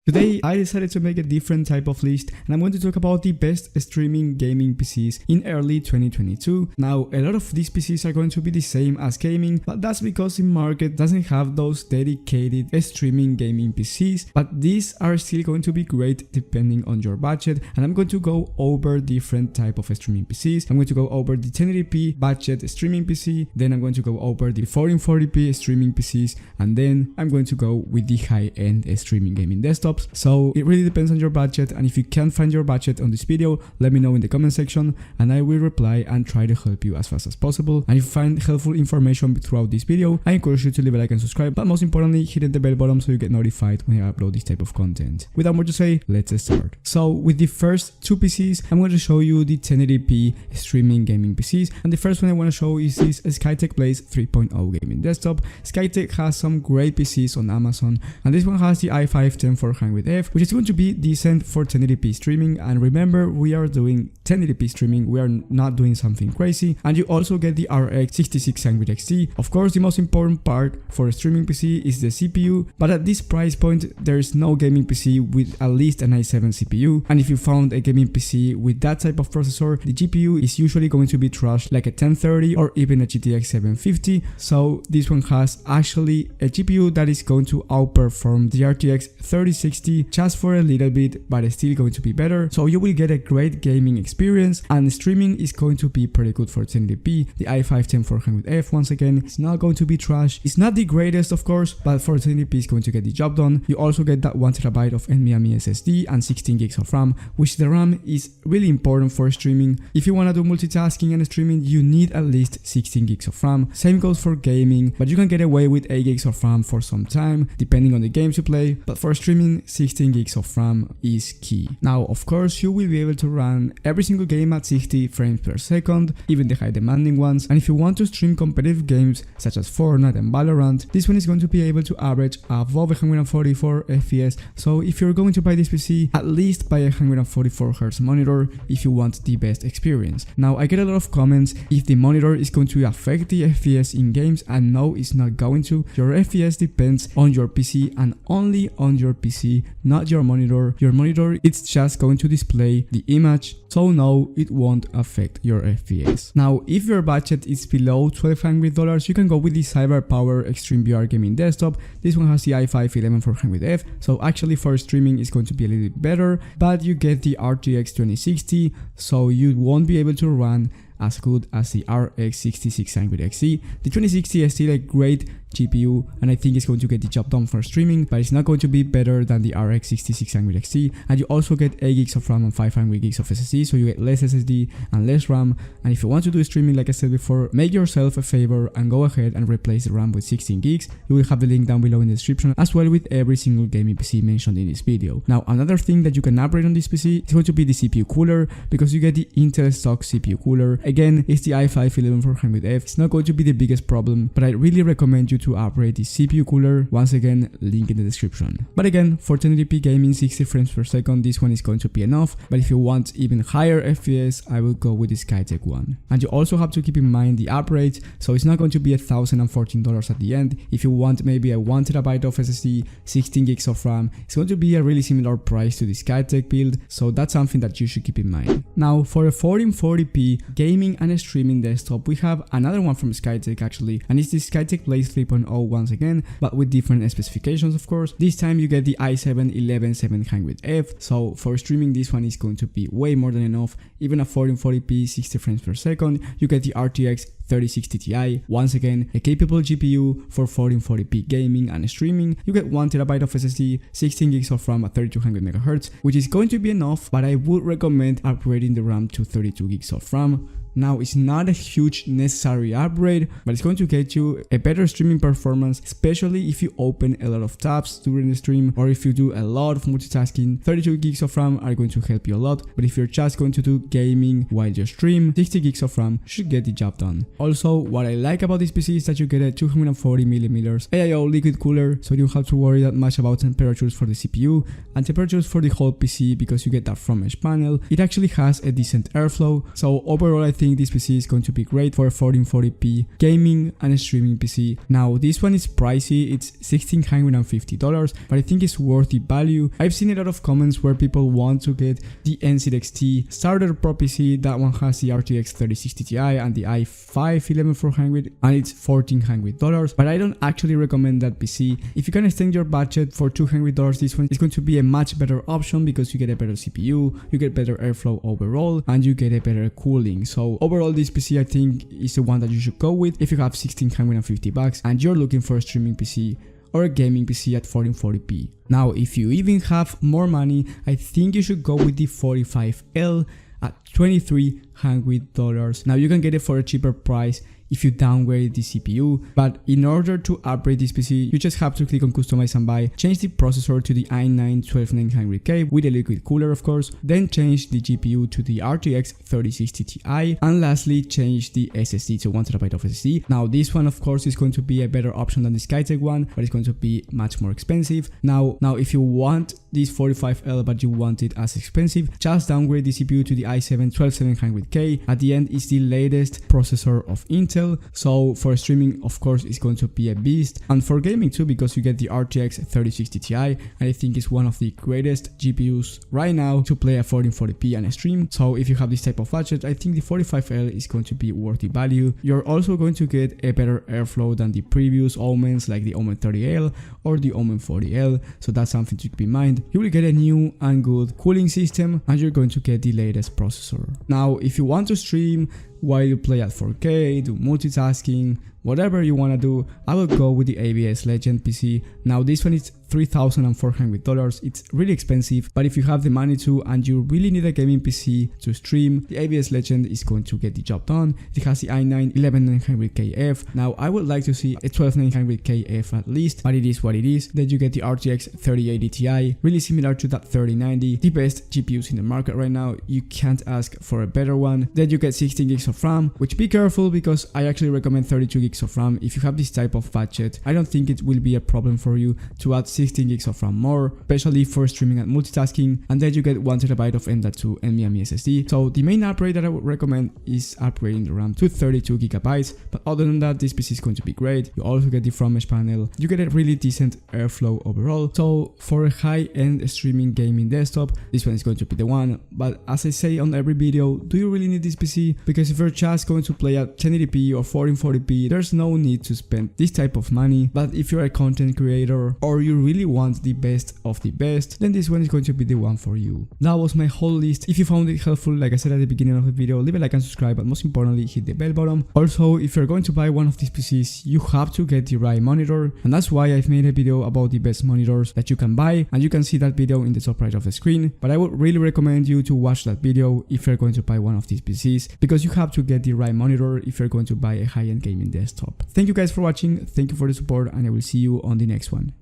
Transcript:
Today I decided to make a different type of list, and I'm going to talk about the best streaming gaming PCs in early 2022. Now, a lot of these PCs are going to be the same as gaming, but that's because the market doesn't have those dedicated streaming gaming PCs, but these are still going to be great depending on your budget. And I'm going to go over different type of streaming PCs. I'm going to go over the 1080p budget streaming PC, then I'm going to go over the 1440p streaming PCs, and then I'm going to go with the high-end streaming gaming desktops. So it really depends on your budget, and if you can't find your budget on this video, let me know in the comment section and I will reply and try to help you as fast as possible. And if you find helpful information throughout this video, I encourage you to leave a like and subscribe, but most importantly, hit the bell button so you get notified when I upload this type of content. Without more to say, let's start. So with the first two PCs, I'm going to show you the 1080p streaming gaming PCs, and the first one I want to show is this Skytech Blaze 3.0 gaming desktop. Skytech has some great PCs on Amazon, and this one has the i5-10400F, which is going to be decent for 1080p streaming. And remember, we are doing 1080p streaming, we are not doing something crazy. And you also get the RX 6600 XT. Of course, the most important part for a streaming PC is the CPU, but at this price point, there is no gaming PC with at least an i7 CPU. And if you found a gaming PC with that type of processor, the GPU is usually going to be trashed like a 1030 or even a GTX 750. So this one has actually a GPU that is going to outperform the RTX 3060 just for a little bit, but it's still going to be better. So you will get a great gaming experience, and streaming is going to be pretty good for 1080p. The i5-10400F, once again, it's not going to be trash. It's not the greatest, of course, but for 1080p it's going to get the job done. You also get that 1TB of NVMe SSD and 16 gigs of RAM, which the RAM is really important for streaming. If you want to do multitasking and streaming, you need at least 16 gigs of RAM. Same goes for gaming, but you can get away with 8 gigs of RAM for some time, depending on the games you play. But for streaming, 16 gigs of RAM is key. Now, of course, you will be able to run every single game at 60 frames per second, even the high demanding ones. And if you want to stream competitive games such as Fortnite and Valorant, this one is going to be able to average above 144 FPS. So if you're going to buy this PC, at least buy a 144Hz monitor if you want the best experience. Now, I get a lot of comments if the monitor is going to affect the FPS in games, and no, it's not going to. Your FPS depends on your PC and only on your PC, not your monitor. Your monitor, it's just going to display the image, so no, it won't affect your FPS. Now, if your budget is below $1,200, you can go with the CyberPower Extreme VR gaming desktop. This one has the i5-11400F, so actually for streaming it's going to be a little bit better, but you get the RTX 2060, so you won't be able to run as good as the RX 6600 XT. The 2060 is still a great GPU, and I think it's going to get the job done for streaming, but it's not going to be better than the RX 6600 XT. And you also get 8 gigs of RAM and 500 gigs of SSD, so you get less SSD and less RAM. And if you want to do streaming, like I said before, make yourself a favor and go ahead and replace the RAM with 16 gigs. You will have the link down below in the description, as well with every single gaming PC mentioned in this video. Now, another thing that you can upgrade on this PC is going to be the CPU cooler, because you get the Intel stock CPU cooler. Again, it's the i5-11400F. It's not going to be the biggest problem, but I really recommend you to upgrade the CPU cooler. Once again, link in the description. But again, for 1080p gaming, 60 frames per second, this one is going to be enough. But if you want even higher FPS, I will go with the Skytech one. And you also have to keep in mind the upgrade, so it's not going to be $1,014 at the end. If you want maybe a 1TB of SSD, 16 gigs of RAM, it's going to be a really similar price to the Skytech build, so that's something that you should keep in mind. Now, for a 1440p gaming and a streaming desktop, we have another one from Skytech actually, and it's the Skytech Blaze 3.0 once again, but with different specifications, of course. This time you get the i7-11700F, so for streaming this one is going to be way more than enough. Even at 1440p 60 frames per second, you get the RTX 3060 Ti, once again a capable GPU for 1440p gaming and streaming. You get 1TB of SSD, 16 gigs of RAM at 3200MHz, which is going to be enough, but I would recommend upgrading the RAM to 32 gigs of RAM. Now, it's not a huge necessary upgrade, but it's going to get you a better streaming performance, especially if you open a lot of tabs during the stream, or if you do a lot of multitasking. 32 gigs of RAM are going to help you a lot, but if you're just going to do gaming while you stream, 60 gigs of RAM should get the job done. Also, what I like about this PC is that you get a 240mm AIO liquid cooler, so you don't have to worry that much about temperatures for the CPU and temperatures for the whole PC, because you get that from mesh panel. It actually has a decent airflow, so overall I think think this PC is going to be great for a 1440p gaming and streaming PC. Now this one is pricey, it's $1,650, but I think it's worth the value. I've seen a lot of comments where people want to get the NZXT starter Pro PC. That one has the RTX 3060 Ti and the i5 11400 and it's $1,400, but I don't actually recommend that PC. If you can extend your budget for $200, this one is going to be a much better option because you get a better CPU, you get better airflow overall, and you get a better cooling. So overall, this PC I think is the one that you should go with if you have $1,650 and you're looking for a streaming PC or a gaming PC at 1440p. Now, if you even have more money, I think you should go with the 45L at $2,300. Now you can get it for a cheaper price if you downgrade the CPU, but in order to upgrade this PC, you just have to click on customize and buy, change the processor to the i9-12900K with a liquid cooler of course, then change the GPU to the RTX 3060 Ti, and lastly change the SSD to 1TB of SSD. Now this one of course is going to be a better option than the Skytech one, but it's going to be much more expensive. Now if you want this 45L but you want it as expensive, just downgrade the CPU to the i7-12700K. At the end is the latest processor of Intel, so for streaming of course it's going to be a beast, and for gaming too because you get the RTX 3060 Ti, and I think it's one of the greatest GPUs right now to play at 1440p and stream. So if you have this type of budget, I think the 45L is going to be worth the value. You're also going to get a better airflow than the previous Omens like the Omen 30L or the Omen 40L, so that's something to keep in mind. You will get a new and good cooling system and you're going to get the latest processor. Now if you want to stream while you play at 4K, do multitasking, whatever you want to do, I will go with the ABS Legend PC. Now this one is $3,400. It's really expensive, but if you have the money to and you really need a gaming PC to stream, the ABS Legend is going to get the job done. It has the i9-11900KF. Now I would like to see a 12900KF at least, but it is what it is. Then you get the RTX 3080 Ti, really similar to that 3090, the best GPUs in the market right now. You can't ask for a better one. Then you get 16 gigs of RAM, which be careful because I actually recommend 32 gigs of RAM. If you have this type of budget, I don't think it will be a problem for you to add 16 gigs of RAM more, especially for streaming and multitasking. And then you get 1TB of M.2 NVMe SSD. So the main upgrade that I would recommend is upgrading the RAM to 32 GB, but other than that, this PC is going to be great. You also get the front mesh panel, you get a really decent airflow overall. So for a high-end streaming gaming desktop, this one is going to be the one. But as I say on every video, do you really need this PC? Because if you're just going to play at 1080p or 1440p, there's no need to spend this type of money. But if you're a content creator or you really want the best of the best, then this one is going to be the one for you. That was my whole list. If you found it helpful, like I said at the beginning of the video, leave a like and subscribe, but most importantly hit the bell button. Also, if you're going to buy one of these PCs, you have to get the right monitor, and that's why I've made a video about the best monitors that you can buy, and you can see that video in the top right of the screen. But I would really recommend you to watch that video if you're going to buy one of these PCs, because you have to get the right monitor if you're going to buy a high-end gaming desktop. Thank you guys for watching, thank you for the support, and I will see you on the next one.